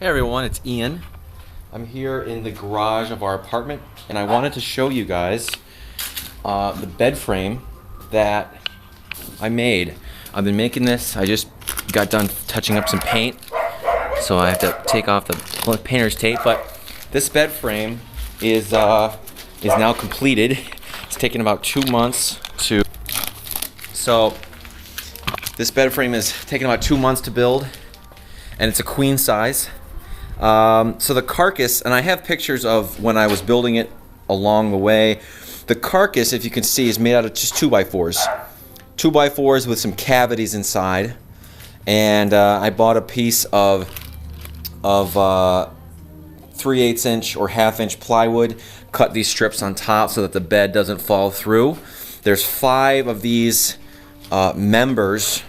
Hey everyone, it's Ian. I'm here in the garage of our apartment and I wanted to show you guys the bed frame that I made. I've been making this, I just got done touching up some paint, so I have to take off the painter's tape, but this bed frame is now completed. It's taken about 2 months to... So this bed frame is taking about 2 months to build, and it's a queen size. So the carcass, and I have pictures of when I was building it along the way. The carcass, if you can see, is made out of just 2x4s. 2x4s with some cavities inside. And I bought a piece of 3/8 inch or 1/2 inch plywood, cut these strips on top so that the bed doesn't fall through. There's 5 of these members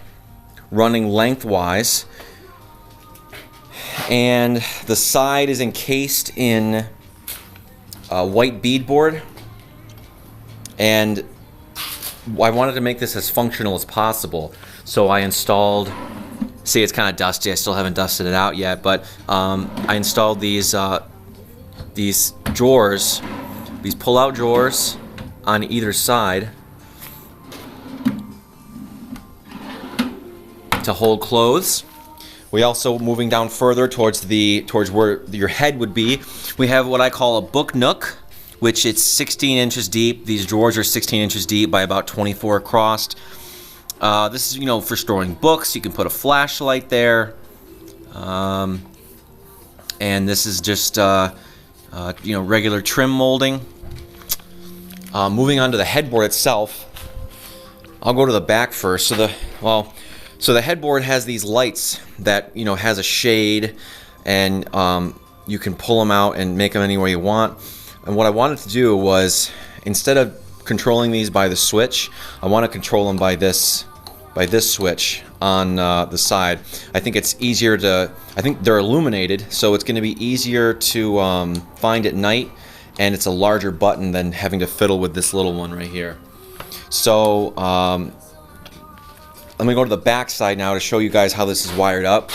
running lengthwise. And the side is encased in white beadboard, and I wanted to make this as functional as possible, so I installed, see, it's kind of dusty, I still haven't dusted it out yet, but I installed these drawers, these pull-out drawers on either side to hold clothes. We also, moving down further towards where your head would be, we have what I call a book nook, which it's 16 inches deep. These drawers are 16 inches deep by about 24 across. This is, for storing books. You can put a flashlight there. And this is just, regular trim molding. Moving on to the headboard itself, I'll go to the back first. So the headboard has these lights that, has a shade, and you can pull them out and make them any way you want. And what I wanted to do was, instead of controlling these by the switch, I want to control them by this switch on the side. I think it's easier to, I think they're illuminated, so it's going to be easier to find at night, and it's a larger button than having to fiddle with this little one right here. So let me go to the back side now to show you guys how this is wired up.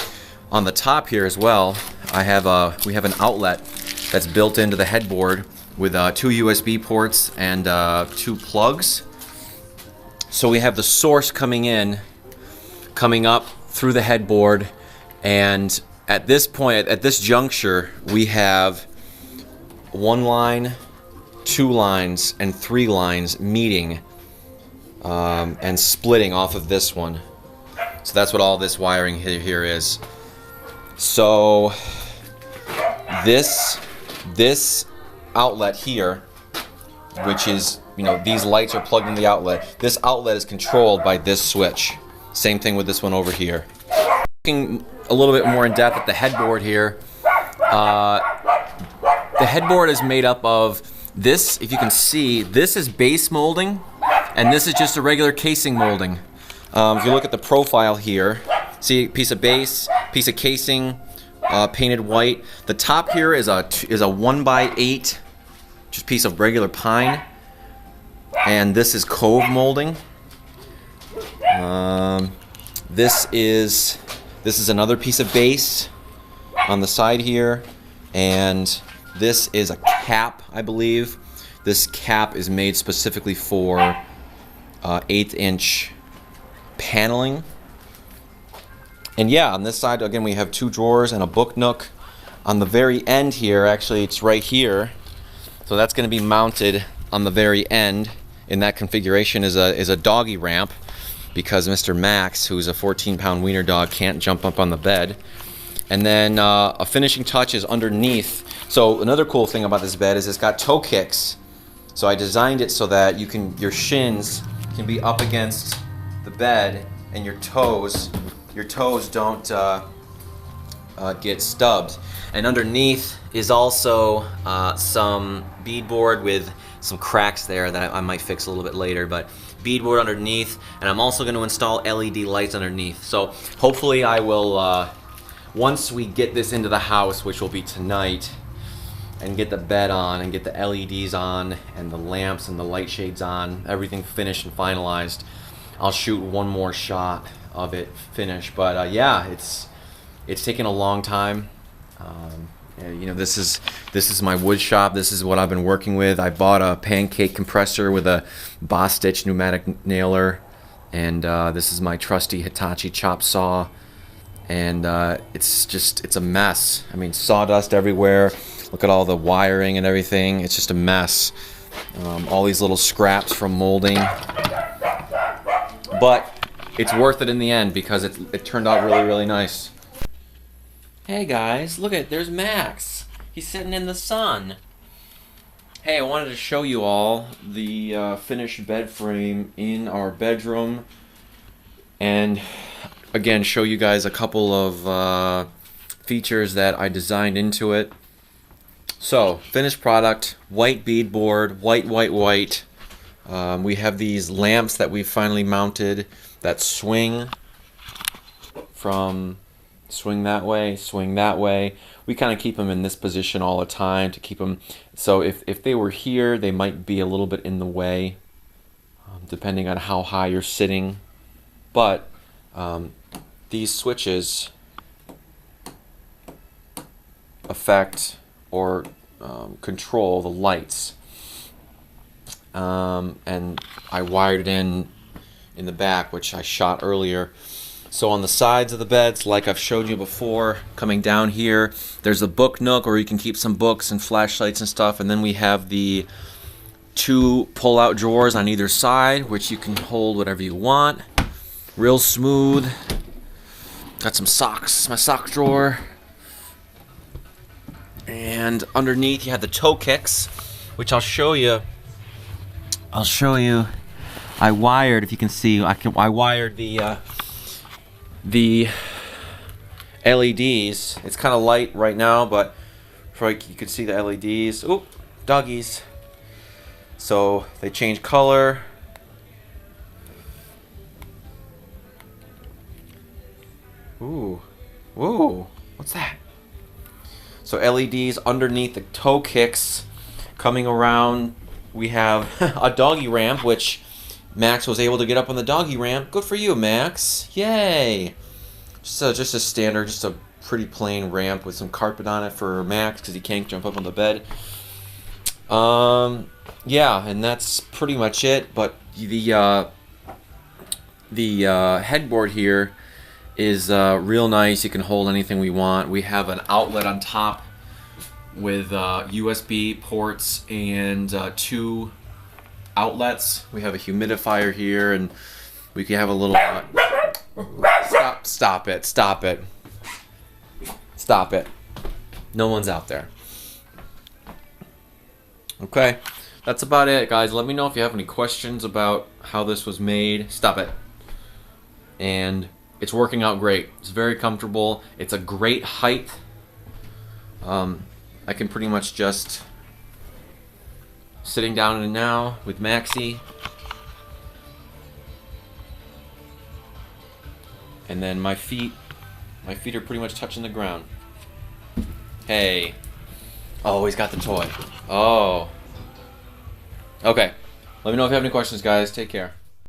On the top here as well, we have an outlet that's built into the headboard with 2 USB ports and 2 plugs. So we have the source coming up through the headboard, and at this point, at this juncture, we have 1 line, 2 lines, and 3 lines meeting and splitting off of this one. So that's what all this wiring here is. So this outlet here, which is, these lights are plugged in the outlet. This outlet is controlled by this switch. Same thing with this one over here. Looking a little bit more in depth at the headboard here, the headboard is made up of this. If you can see, this is base molding, and this is just a regular casing molding. If you look at the profile here, see, piece of base, piece of casing, painted white. The top here is a 1x8, just piece of regular pine, and this is cove molding. This is another piece of base on the side here, and this is a cap, I believe. This cap is made specifically for 1/8 inch paneling. And yeah, on this side again we have 2 drawers and a book nook. On the very end here, actually it's right here, so that's going to be mounted on the very end. In that configuration is a doggy ramp, because Mr. Max, who's a 14-pound wiener dog, can't jump up on the bed. And then a finishing touch is underneath. So another cool thing about this bed is it's got toe kicks. So I designed it so that your shins can be up against the bed, and your toes don't get stubbed. And underneath is also some beadboard with some cracks there that I might fix a little bit later, but beadboard underneath, and I'm also going to install LED lights underneath. So hopefully I will, once we get this into the house, which will be tonight, and get the bed on and get the LEDs on and the lamps and the light shades on, everything finished and finalized, I'll shoot one more shot of it finished. But yeah, it's taken a long time. You know, this is my wood shop. This is what I've been working with. I bought a pancake compressor with a Bostitch pneumatic nailer, and this is my trusty Hitachi chop saw. And it's a mess. I mean, sawdust everywhere. Look at all the wiring and everything. It's just a mess. All these little scraps from molding. But it's worth it in the end because it turned out really, really nice. Hey guys, look at, there's Max. He's sitting in the sun. Hey, I wanted to show you all the finished bed frame in our bedroom, and again show you guys a couple of features that I designed into it. So, finished product, white beadboard, white. We have these lamps that we finally mounted that swing from swing that way. We kind of keep them in this position all the time to keep them, so if they were here, they might be a little bit in the way, depending on how high you're sitting. But these switches affect or control the lights, and I wired it in the back, which I shot earlier. So on the sides of the beds, like I've showed you before, coming down here, there's a book nook where you can keep some books and flashlights and stuff, and then we have the 2 pull-out drawers on either side, which you can hold whatever you want. Real smooth. Got some socks, my sock drawer. And underneath you have the toe kicks, which I'll show you. I wired, if you can see, I wired the LEDs. It's kind of light right now, but you can see the LEDs. Oop, doggies. So they change color. Ooh, what's that? So LEDs underneath the toe kicks. Coming around, we have a doggy ramp, which Max was able to get up on the doggy ramp. Good for you, Max. Yay. Just a standard, just a pretty plain ramp with some carpet on it for Max because he can't jump up on the bed. Yeah, and that's pretty much it. But the headboard here is real nice. You can hold anything we want. We have an outlet on top with USB ports and 2 outlets. We have a humidifier here, and we can have a little stop it. No one's out there. Okay, that's about it, guys. Let me know if you have any questions about how this was made. Stop it. And it's working out great. It's very comfortable. It's a great height. I can pretty much just sitting down in it now with Maxie, and then my feet are pretty much touching the ground. Hey. Oh, he's got the toy. Oh. Okay. Let me know if you have any questions, guys. Take care.